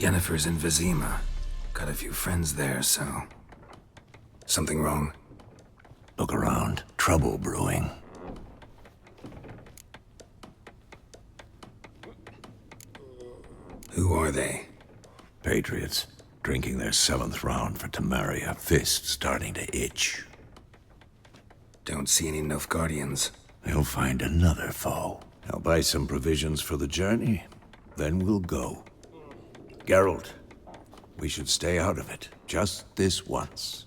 Yennefer's in Vizima. Got a few friends there, so... Something wrong? Look around. Trouble brewing. Who are they? Patriots. Drinking their 7th round for Temeria. Fist starting to itch. Don't see any Nilfgaardians. They'll find another foe. I'll buy some provisions for the journey. Then we'll go. Geralt, we should stay out of it. Just this once.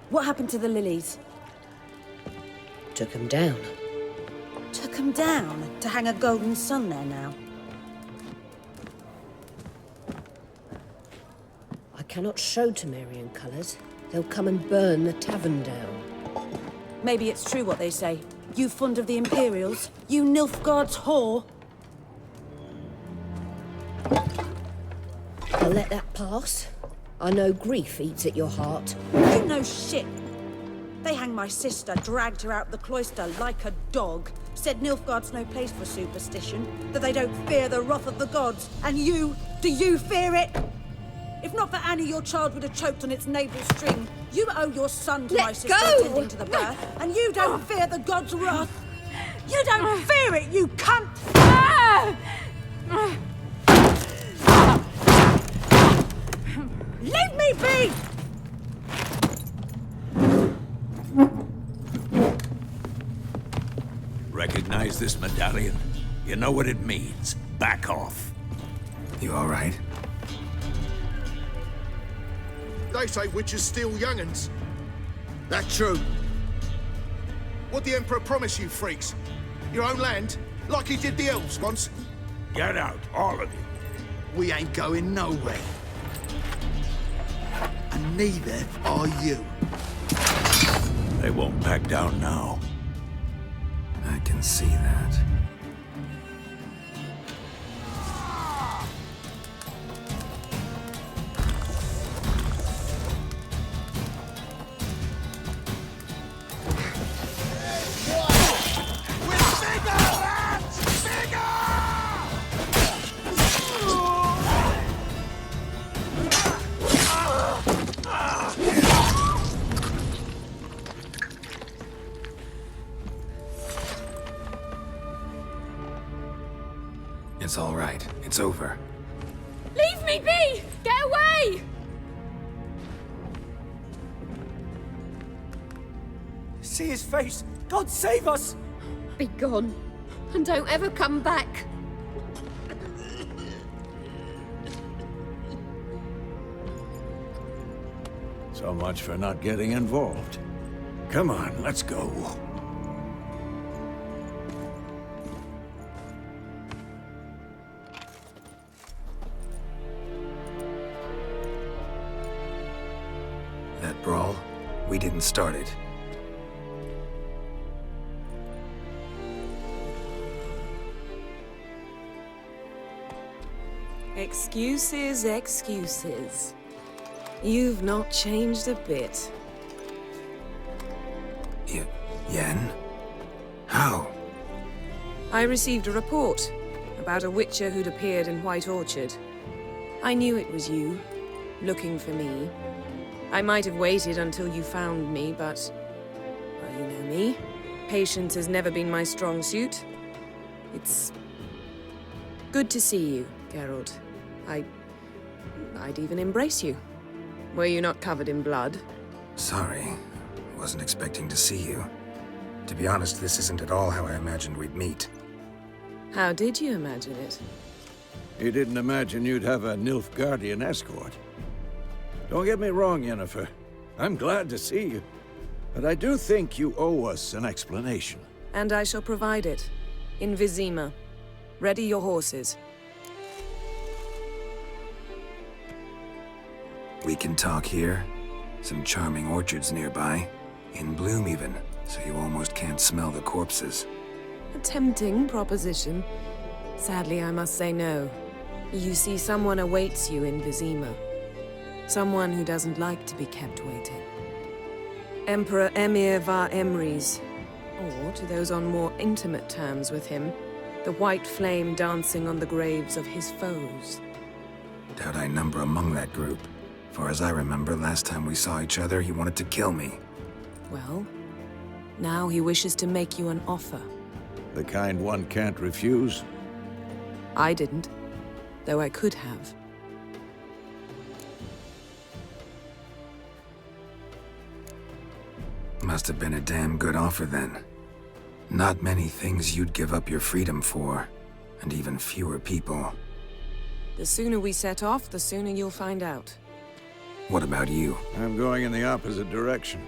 What happened to the lilies? Took him down. Took them down to hang a golden sun there now. I cannot show Temerian colours. They'll come and burn the tavern down. Maybe it's true what they say. You fond of the Imperials? You Nilfgaard's whore? I'll let that pass. I know grief eats at your heart. You know shit. They hanged my sister, dragged her out the cloister like a dog. Said Nilfgaard's no place for superstition, that they don't fear the wrath of the gods. And you, do you fear it? If not for Annie, your child would have choked on its navel string. You owe your son to my sister attending to the birth, and you don't fear the gods' wrath. You don't fear it, you cunt! Leave me be! Recognize this medallion? You know what it means. Back off. You all right? They say witches steal young'uns. That true? What'd the Emperor promise you, freaks? Your own land? Like he did the elves once? Get out, all of you. We ain't going nowhere. And neither are you. They won't back down now. I can see that. It's all right. It's over. Leave me be! Get away! See his face! God save us! Be gone, and don't ever come back. So much for not getting involved. Come on, let's go. That brawl, we didn't start it. Excuses, excuses. You've not changed a bit. Yen? How? I received a report about a witcher who'd appeared in White Orchard. I knew it was you, looking for me. I might have waited until you found me, but... well, you know me. Patience has never been my strong suit. It's... good to see you, Geralt. I'd even embrace you. Were you not covered in blood? Sorry. Wasn't expecting to see you. To be honest, this isn't at all how I imagined we'd meet. How did you imagine it? You didn't imagine you'd have a Nilfgaardian escort. Don't get me wrong, Yennefer. I'm glad to see you. But I do think you owe us an explanation. And I shall provide it. In Vizima. Ready your horses. We can talk here. Some charming orchards nearby. In bloom even, so you almost can't smell the corpses. A tempting proposition. Sadly, I must say no. You see, someone awaits you in Vizima. Someone who doesn't like to be kept waiting. Emperor Emir var Emrys, or to those on more intimate terms with him, the white flame dancing on the graves of his foes. Doubt I number among that group. Far as I remember, last time we saw each other, he wanted to kill me. Well, now he wishes to make you an offer. The kind one can't refuse. I didn't, though I could have. Must have been a damn good offer then. Not many things you'd give up your freedom for, and even fewer people. The sooner we set off, the sooner you'll find out. What about you? I'm going in the opposite direction.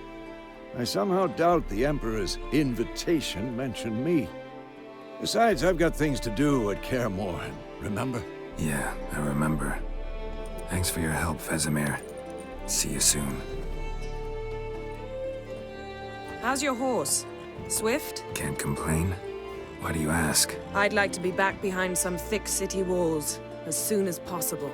I somehow doubt the Emperor's invitation mentioned me. Besides, I've got things to do at Kaer Morhen, remember? Yeah, I remember. Thanks for your help, Vesemir. See you soon. How's your horse? Swift? Can't complain. Why do you ask? I'd like to be back behind some thick city walls as soon as possible.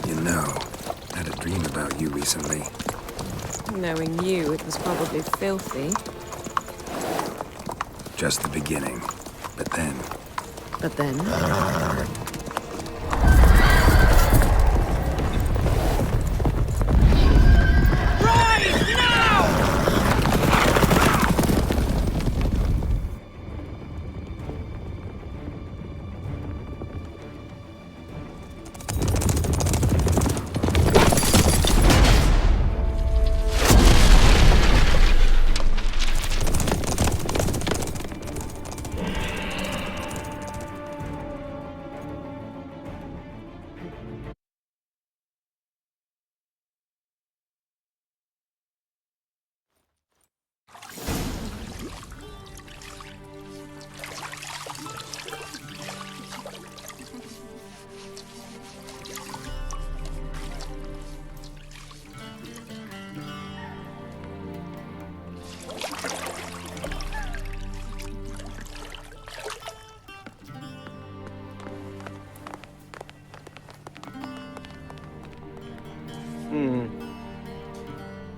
You know, I had a dream about you recently. Knowing you, it was probably filthy. Just the beginning. But then... But then...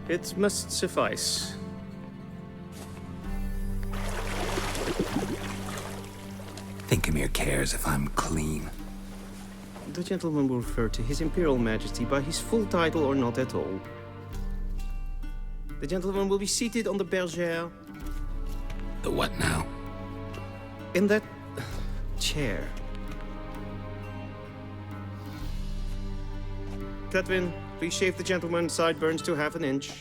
It must suffice. Think Emir cares if I'm clean. The gentleman will refer to His Imperial Majesty by his full title or not at all. The gentleman will be seated on the bergère. The what now? In that chair. Cletwin, please shave the gentleman's sideburns to half an inch.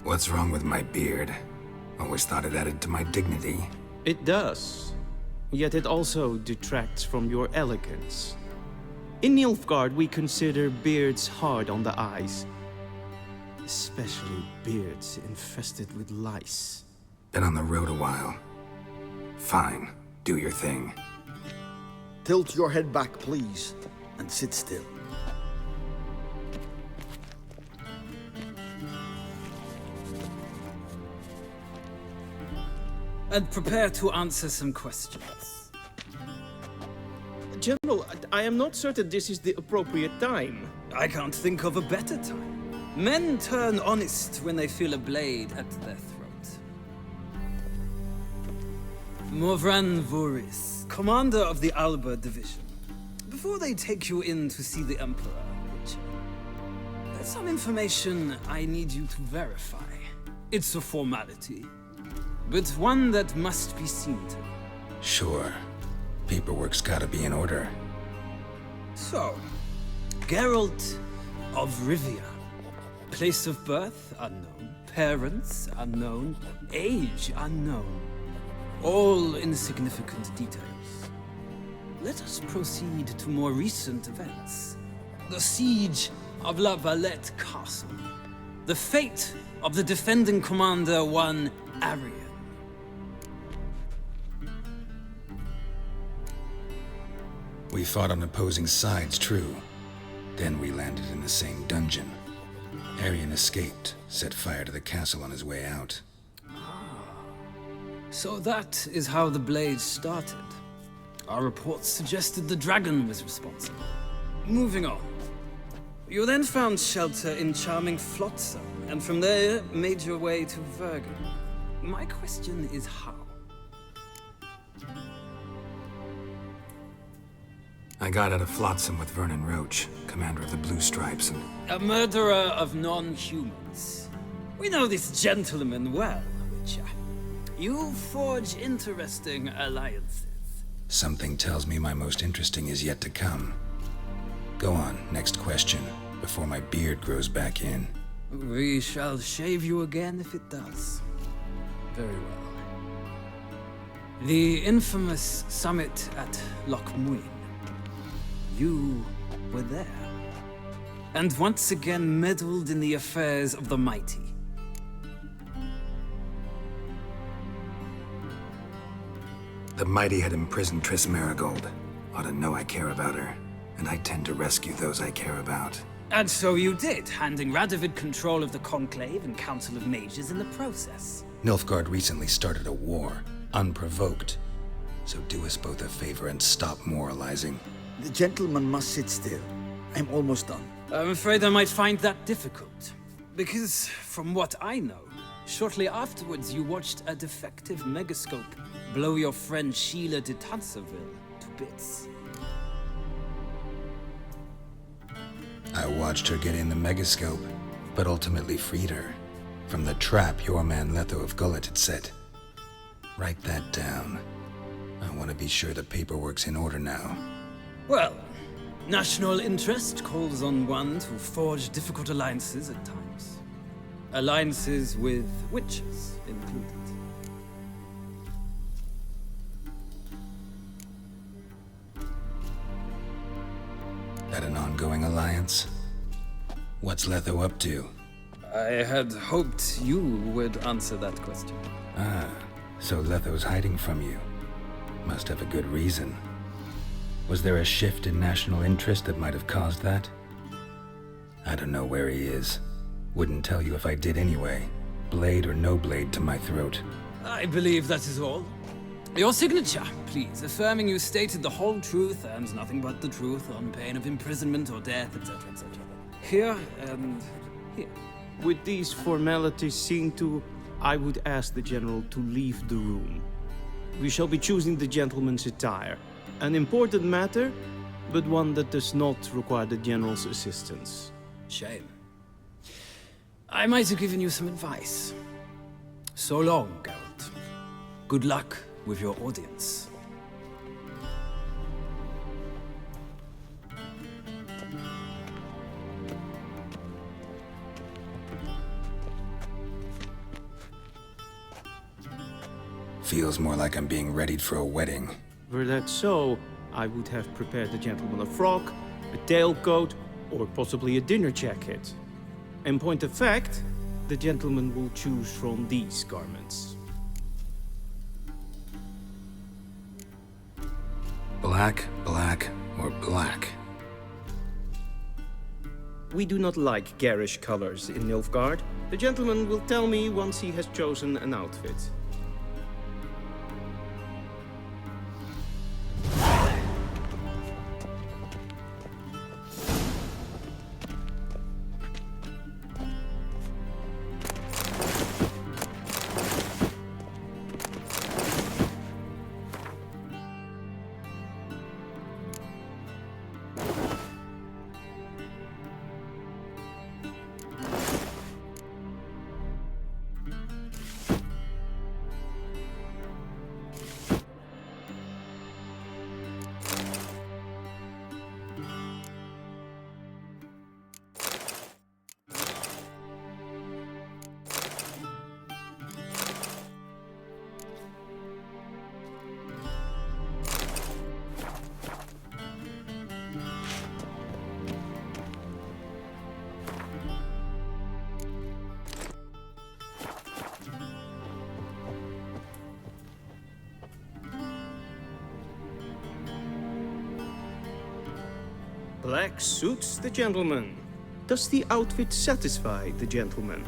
What's wrong with my beard? Always thought it added to my dignity. It does. Yet it also detracts from your elegance. In Nilfgaard, we consider beards hard on the eyes. Especially beards infested with lice. Been on the road a while. Fine, do your thing. Tilt your head back, please, and sit still. And prepare to answer some questions. General, I am not certain this is the appropriate time. I can't think of a better time. Men turn honest when they feel a blade at their throat. Morvran Voris, commander of the Alba Division. Before they take you in to see the Emperor, Witcher, there's some information I need you to verify. It's a formality, but one that must be seen to. Sure. Paperwork's gotta be in order. So, Geralt of Rivia. Place of birth unknown. Parents unknown. Age unknown. All insignificant details. Let us proceed to more recent events. The siege of La Valette Castle. The fate of the defending commander, one Arian. We fought on opposing sides, true. Then we landed in the same dungeon. Arian escaped, set fire to the castle on his way out. So that is how the Blade started. Our reports suggested the dragon was responsible. Moving on. You then found shelter in charming Flotsam, and from there made your way to Vergen. My question is how? I got out of Flotsam with Vernon Roach, commander of the Blue Stripes, and... A murderer of non-humans. We know this gentleman well, Witcher. You forge interesting alliances. Something tells me my most interesting is yet to come. Go on, next question, before my beard grows back in. We shall shave you again if it does. Very well. The infamous summit at Loch Muin. You were there. And once again meddled in the affairs of the mighty. The mighty had imprisoned Triss Marigold. Ought to know I care about her, and I tend to rescue those I care about. And so you did, handing Radovid control of the Conclave and Council of Mages in the process. Nilfgaard recently started a war, unprovoked. So do us both a favor and stop moralizing. The gentleman must sit still. I'm almost done. I'm afraid I might find that difficult. Because, from what I know, shortly afterwards you watched a defective megascope blow your friend Sheila de Tanserville to bits. I watched her get in the megascope, but ultimately freed her from the trap your man Letho of Gullet had set. Write that down. I want to be sure the paperwork's in order now. Well, national interest calls on one to forge difficult alliances at times. Alliances with witches included. That an ongoing alliance? What's Letho up to? I had hoped you would answer that question. Ah, so Letho's hiding from you. Must have a good reason. Was there a shift in national interest that might have caused that? I don't know where he is. Wouldn't tell you if I did anyway. Blade or no blade to my throat. I believe that is all. Your signature, please, affirming you stated the whole truth and nothing but the truth on pain of imprisonment or death, etc., etc. Here and here. With these formalities seen to, I would ask the General to leave the room. We shall be choosing the gentleman's attire. An important matter, but one that does not require the General's assistance. Shame. I might have given you some advice. So long, Geralt. Good luck with your audience. Feels more like I'm being readied for a wedding. Were that so, I would have prepared the gentleman a frock, a tailcoat, or possibly a dinner jacket. In point of fact, the gentleman will choose from these garments. Black, black, or black? We do not like garish colors in Nilfgaard. The gentleman will tell me once he has chosen an outfit. Black suits the gentleman. Does the outfit satisfy the gentleman?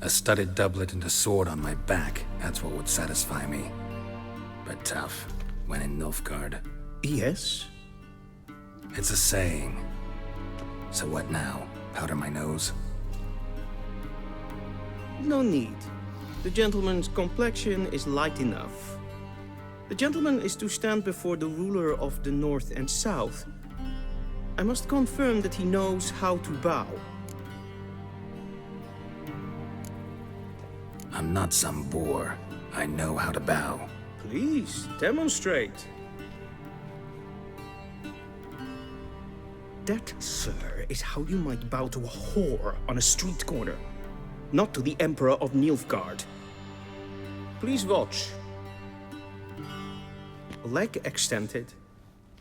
A studded doublet and a sword on my back, that's what would satisfy me. But tough, when in Nilfgaard. Yes? It's a saying. So what now? Powder my nose? No need. The gentleman's complexion is light enough. The gentleman is to stand before the ruler of the North and South. I must confirm that he knows how to bow. I'm not some boor. I know how to bow. Please, demonstrate. That, sir, is how you might bow to a whore on a street corner, not to the Emperor of Nilfgaard. Please watch. Leg extended,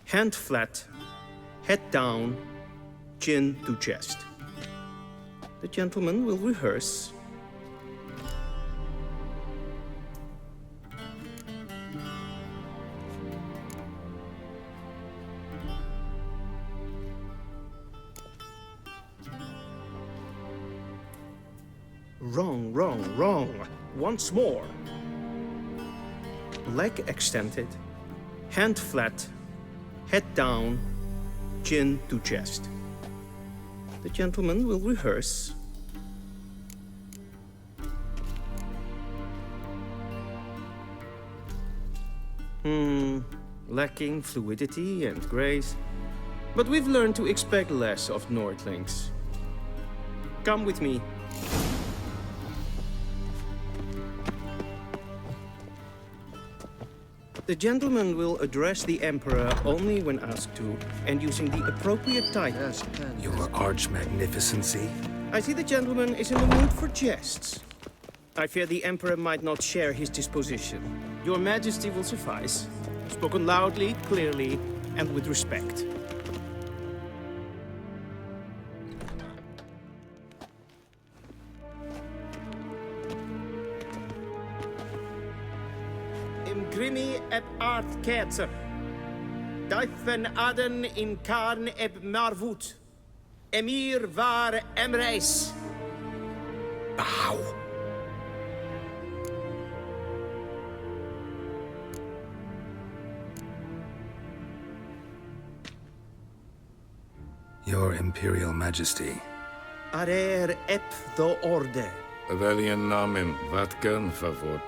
hand flat, head down, chin to chest. The gentleman will rehearse. Wrong, wrong, wrong. Once more. Leg extended, hand flat, head down, chin to chest. The gentleman will rehearse. Lacking fluidity and grace. But we've learned to expect less of Nordlings. Come with me. The gentleman will address the Emperor only when asked to, and using the appropriate titles. Your arch-magnificency? I see the gentleman is in the mood for jests. I fear the Emperor might not share his disposition. Your Majesty will suffice. Spoken loudly, clearly, and with respect. Grimi eb art ketzer. Duifen aden in karn eb marvoet. Emir var emreis. Bow. Your Imperial Majesty. Arer eb the orde. Weljen namen, wat kan favort?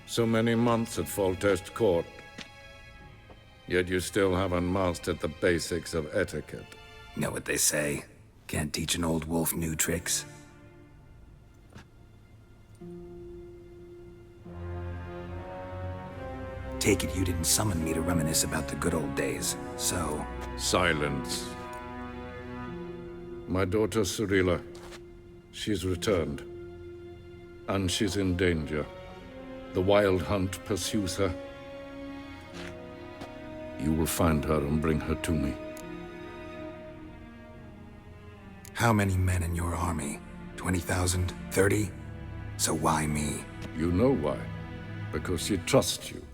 So many months at Foltest Court. Yet you still haven't mastered the basics of etiquette. Know what they say? Can't teach an old wolf new tricks. Take it you didn't summon me to reminisce about the good old days, so... Silence. My daughter Cyrilla, she's returned. And she's in danger. The Wild Hunt pursues her. You will find her and bring her to me. How many men in your army? 20,000? 30? So why me? You know why. Because she trusts you.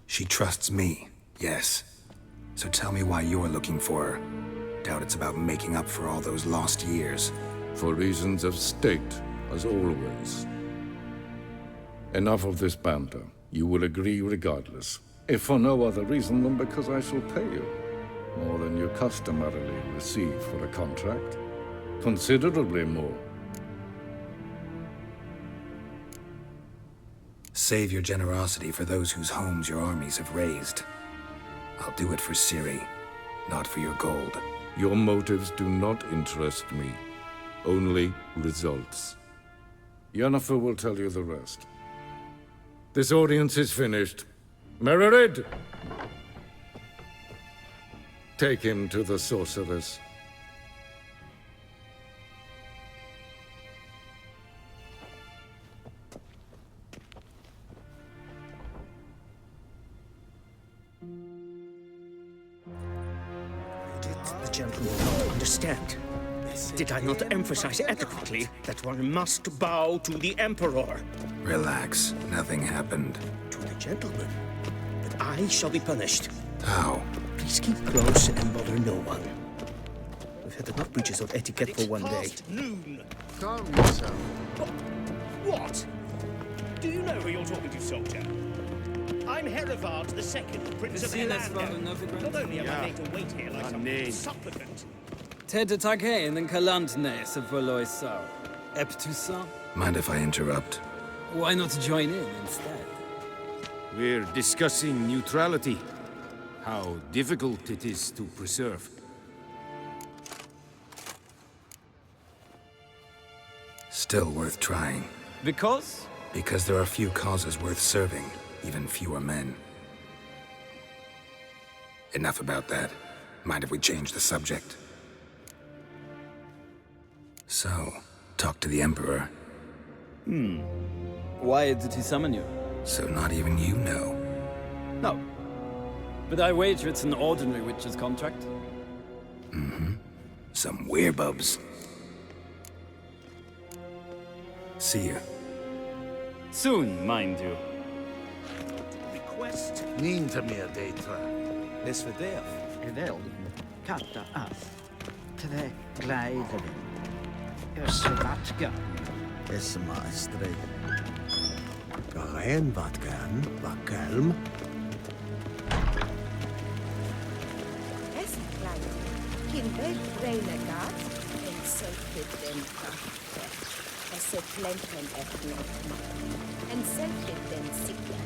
She trusts me, yes. So tell me why you're looking for her. Doubt it's about making up for all those lost years. For reasons of state, as always. Enough of this banter. You will agree regardless. If for no other reason than because I shall pay you. More than you customarily receive for a contract. Considerably more. Save your generosity for those whose homes your armies have razed. I'll do it for Ciri, not for your gold. Your motives do not interest me. Only results. Yennefer will tell you the rest. This audience is finished. Mererid! Take him to the sorceress. The gentleman will not understand. Did I not emphasize adequately that one must bow to the Emperor? Relax. Nothing happened. To the gentleman. But I shall be punished. How? Please keep close and bother no one. We've had enough breaches of etiquette for one day. Noon. Calm yourself. What? Do you know who you're talking to, soldier? I'm Herivard II, Prince of Elanda. Not only am I made to wait here like some supplicant. Tedetake and Kalantne se Voloisau. Eptusa? Mind if I interrupt? Why not join in instead? We're discussing neutrality. How difficult it is to preserve. Still worth trying. Because? Because there are few causes worth serving, even fewer men. Enough about that. Mind if we change the subject? So, talk to the Emperor. Why did he summon you? So not even you know. No. But I wager it's an ordinary witch's contract. Mm-hmm. Some werebubs. See ya. Soon, mind you. Request. Ninta mea deitra. Lesvedev. Geweld, katta af. Tre gleideren. Vatka. Maestri. Garen vatkan, vakelm. Eskleit. Kinder renegat. En selfiden kaffe. Esse plenken etnet. En selfiden sikla.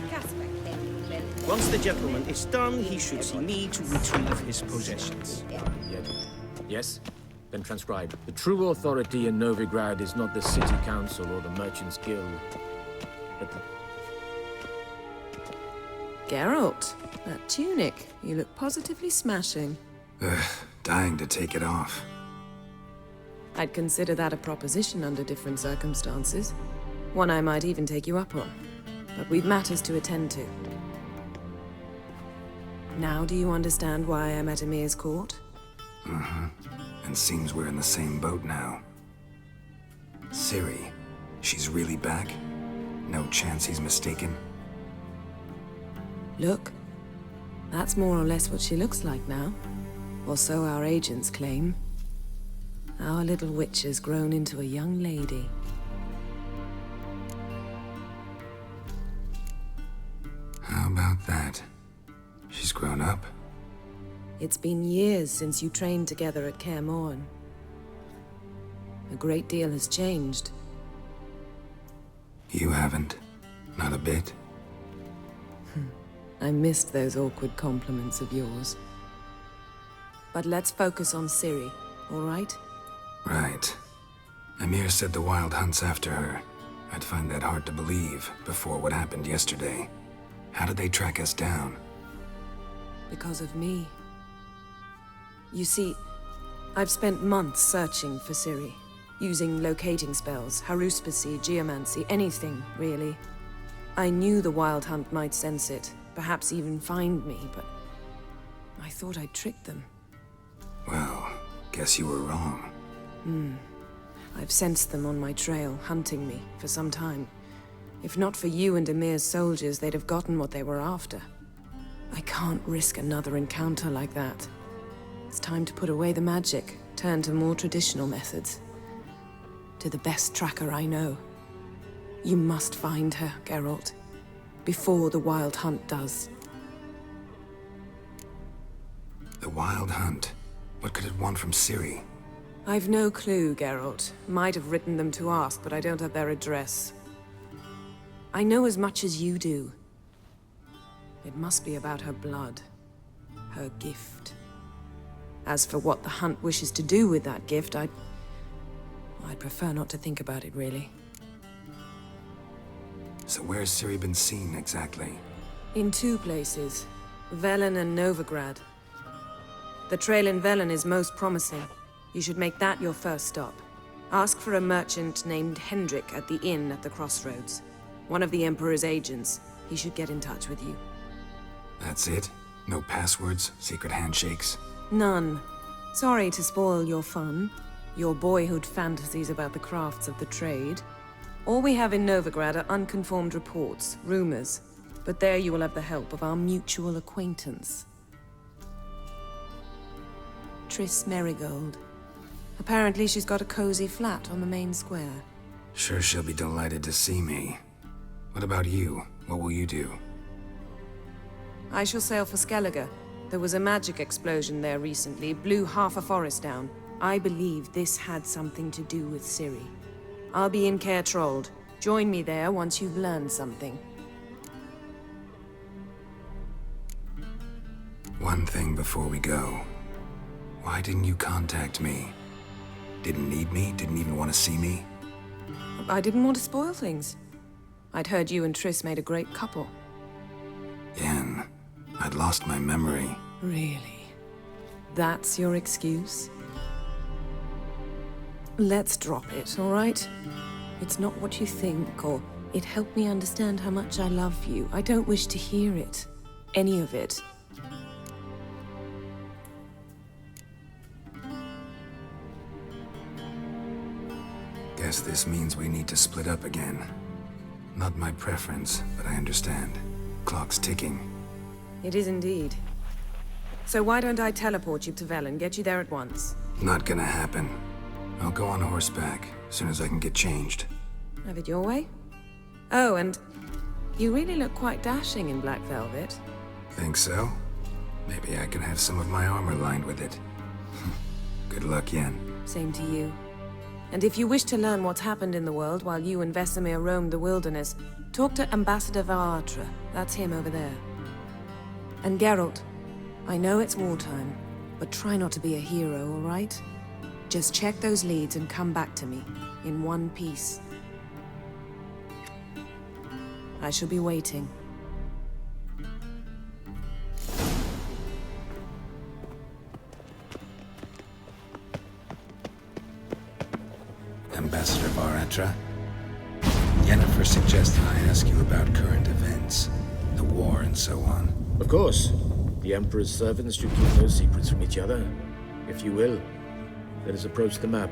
Kasper klen. Once the gentleman is done, he should see me to retrieve his possessions. Yes? Then transcribe. The true authority in Novigrad is not the city council or the merchants' guild, but the... Geralt, that tunic. You look positively smashing. Ugh, dying to take it off. I'd consider that a proposition under different circumstances. One I might even take you up on. But we've matters to attend to. Now do you understand why I'm at Emir's court? Mm-hmm. And seems we're in the same boat now. Ciri, she's really back? No chance he's mistaken? Look, that's more or less what she looks like now. Or so our agents claim. Our little witch has grown into a young lady. How about that? She's grown up? It's been years since you trained together at Kaer Morhen. A great deal has changed. You haven't? Not a bit? I missed those awkward compliments of yours. But let's focus on Ciri, all right? Right. Emir said the Wild Hunt's after her. I'd find that hard to believe before what happened yesterday. How did they track us down? Because of me. You see, I've spent months searching for Ciri, using locating spells, haruspicy, geomancy, anything, really. I knew the Wild Hunt might sense it, perhaps even find me, but I thought I'd tricked them. Well, guess you were wrong. I've sensed them on my trail, hunting me, for some time. If not for you and Emir's soldiers, they'd have gotten what they were after. I can't risk another encounter like that. It's time to put away the magic, turn to more traditional methods. To the best tracker I know. You must find her, Geralt. Before the Wild Hunt does. The Wild Hunt? What could it want from Ciri? I've no clue, Geralt. Might have written them to ask, but I don't have their address. I know as much as you do. It must be about her blood. Her gift. As for what the Hunt wishes to do with that gift, I'd prefer not to think about it, really. So where's Ciri been seen, exactly? In two places. Velen and Novigrad. The trail in Velen is most promising. You should make that your first stop. Ask for a merchant named Hendrik at the inn at the crossroads. One of the Emperor's agents. He should get in touch with you. That's it? No passwords? Secret handshakes? None. Sorry to spoil your fun, your boyhood fantasies about the crafts of the trade. All we have in Novigrad are unconfirmed reports, rumors. But there you will have the help of our mutual acquaintance. Triss Merigold. Apparently she's got a cozy flat on the main square. Sure she'll be delighted to see me. What about you? What will you do? I shall sail for Skellige. There was a magic explosion there recently, blew half a forest down. I believe this had something to do with Ciri. I'll be in Caer Trold. Join me there once you've learned something. One thing before we go. Why didn't you contact me? Didn't need me? Didn't even want to see me? I didn't want to spoil things. I'd heard you and Triss made a great couple. Yen, I'd lost my memory. Really? That's your excuse? Let's drop it, all right? It's not what you think, or it helped me understand how much I love you. I don't wish to hear it. Any of it. Guess this means we need to split up again. Not my preference, but I understand. Clock's ticking. It is indeed. So why don't I teleport you to Velen, get you there at once? Not gonna happen. I'll go on horseback, as soon as I can get changed. Have it your way? Oh, and you really look quite dashing in black velvet. Think so? Maybe I can have some of my armor lined with it. Good luck, Yen. Same to you. And if you wish to learn what's happened in the world while you and Vesemir roamed the wilderness, talk to Ambassador Varatra. That's him over there. And Geralt, I know it's wartime, but try not to be a hero, all right? Just check those leads and come back to me, in one piece. I shall be waiting. Ambassador Varatra? Yennefer suggested I ask you about current events, the war and so on. Of course. The Emperor's servants should keep no secrets from each other. If you will, let us approach the map.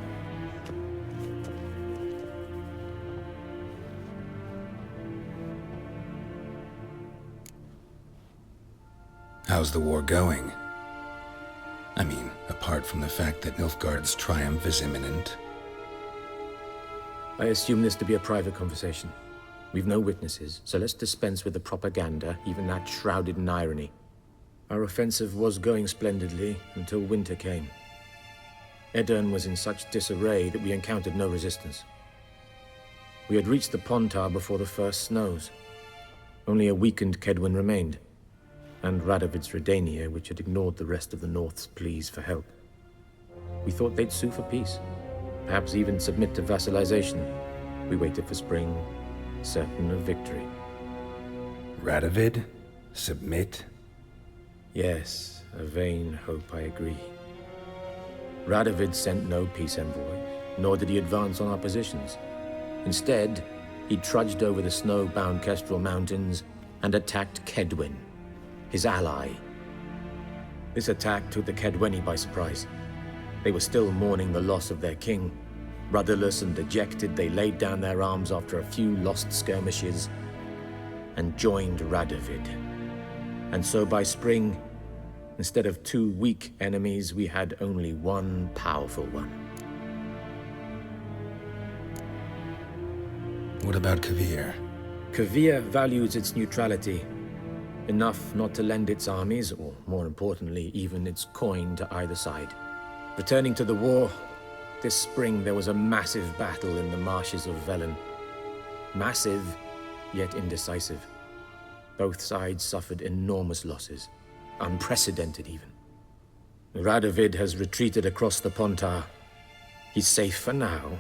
How's the war going? I mean, apart from the fact that Nilfgaard's triumph is imminent. I assume this to be a private conversation. We've no witnesses, so let's dispense with the propaganda, even that shrouded in irony. Our offensive was going splendidly until winter came. Edirn was in such disarray that we encountered no resistance. We had reached the Pontar before the first snows. Only a weakened Kedwin remained, and Radovid's Redania, which had ignored the rest of the North's pleas for help. We thought they'd sue for peace, perhaps even submit to vassalization. We waited for spring, certain of victory. Radovid? Submit? Yes, a vain hope, I agree. Radovid sent no peace envoy, nor did he advance on our positions. Instead, he trudged over the snow-bound Kestrel Mountains and attacked Kedwin, his ally. This attack took the Kedweni by surprise. They were still mourning the loss of their king. Rudderless and dejected, they laid down their arms after a few lost skirmishes and joined Radovid. And so by spring, instead of 2 weak enemies, we had only one powerful one. What about Kavir? Kavir values its neutrality, enough not to lend its armies, or more importantly, even its coin to either side. Returning to the war, this spring there was a massive battle in the marshes of Velen. Massive, yet indecisive. Both sides suffered enormous losses, unprecedented even. Radovid has retreated across the Pontar. He's safe for now,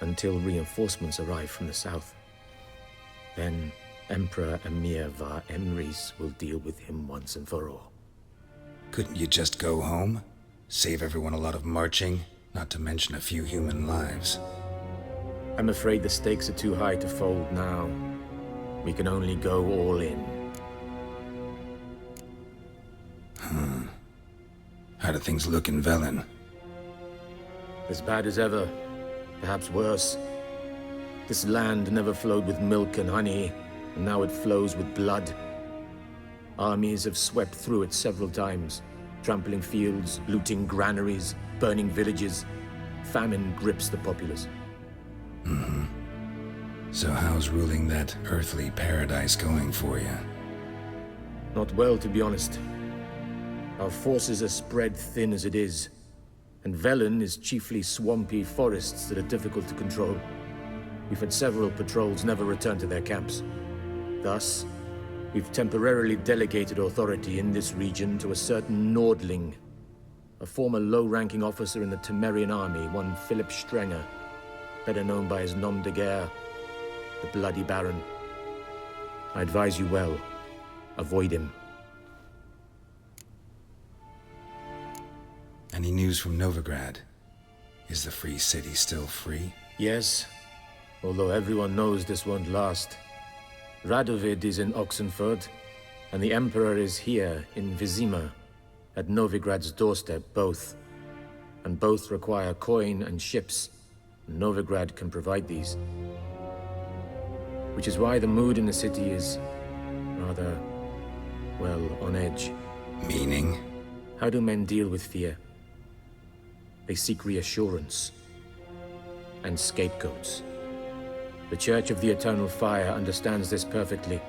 until reinforcements arrive from the south. Then Emperor Emir var Emrys will deal with him once and for all. Couldn't you just go home? Save everyone a lot of marching, not to mention a few human lives. I'm afraid the stakes are too high to fold now. We can only go all in. How do things look in Velen? As bad as ever, perhaps worse. This land never flowed with milk and honey, and now it flows with blood. Armies have swept through it several times, trampling fields, looting granaries, burning villages. Famine grips the populace. Mm-hmm. So how's ruling that earthly paradise going for you? Not well, to be honest. Our forces are spread thin as it is, and Velen is chiefly swampy forests that are difficult to control. We've had several patrols never return to their camps. Thus, we've temporarily delegated authority in this region to a certain Nordling, a former low-ranking officer in the Temerian army, one Philip Strenger, better known by his nom de guerre, the Bloody Baron. I advise you well. Avoid him. Any news from Novigrad? Is the Free City still free? Yes, although everyone knows this won't last. Radovid is in Oxenford, and the Emperor is here in Vizima, at Novigrad's doorstep, both. And both require coin and ships. Novigrad can provide these. Which is why the mood in the city is rather, well, on edge. Meaning? How do men deal with fear? They seek reassurance and scapegoats. The Church of the Eternal Fire understands this perfectly,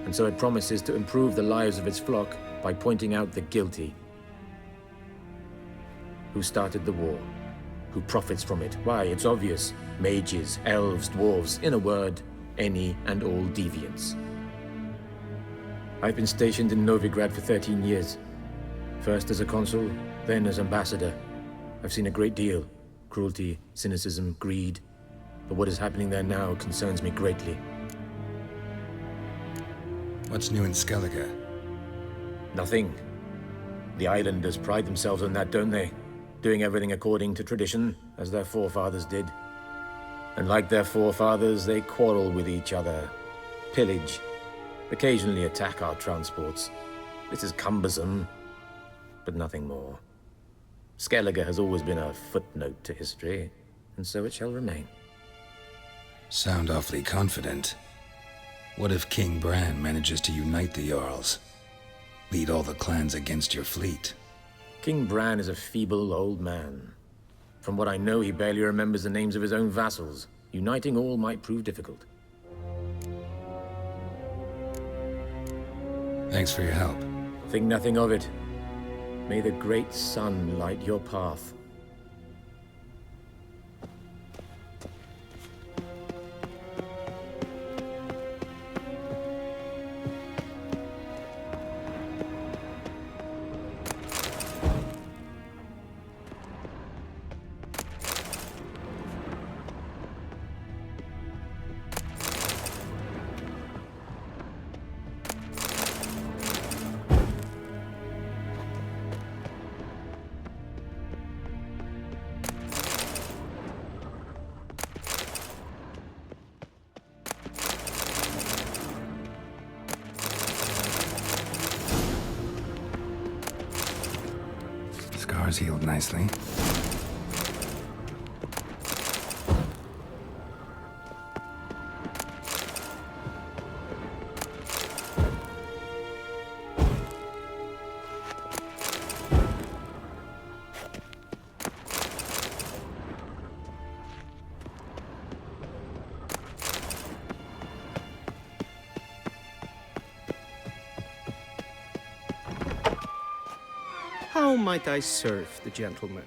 and so it promises to improve the lives of its flock by pointing out the guilty. Who started the war? Who profits from it? Why, it's obvious. Mages, elves, dwarves, in a word, any and all deviants. I've been stationed in Novigrad for 13 years. First as a consul, then as ambassador. I've seen a great deal. Cruelty, cynicism, greed. But what is happening there now concerns me greatly. What's new in Skellige? Nothing. The islanders pride themselves on that, don't they? Doing everything according to tradition, as their forefathers did. And like their forefathers, they quarrel with each other, pillage, occasionally attack our transports. This is cumbersome, but nothing more. Skellige has always been a footnote to history, and so it shall remain. Sound awfully confident. What if King Bran manages to unite the Jarls? Lead all the clans against your fleet? King Bran is a feeble old man. From what I know, he barely remembers the names of his own vassals. Uniting all might prove difficult. Thanks for your help. Think nothing of it. May the great sun light your path. Scars healed nicely. How might I serve the gentleman?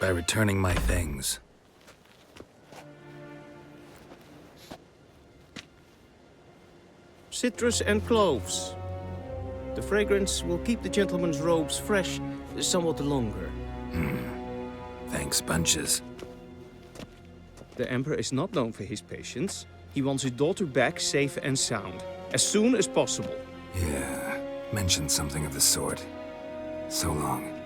By returning my things. Citrus and cloves. The fragrance will keep the gentleman's robes fresh somewhat longer. Thanks, bunches. The Emperor is not known for his patience. He wants his daughter back safe and sound, as soon as possible. Yeah, mentioned something of the sort. So long.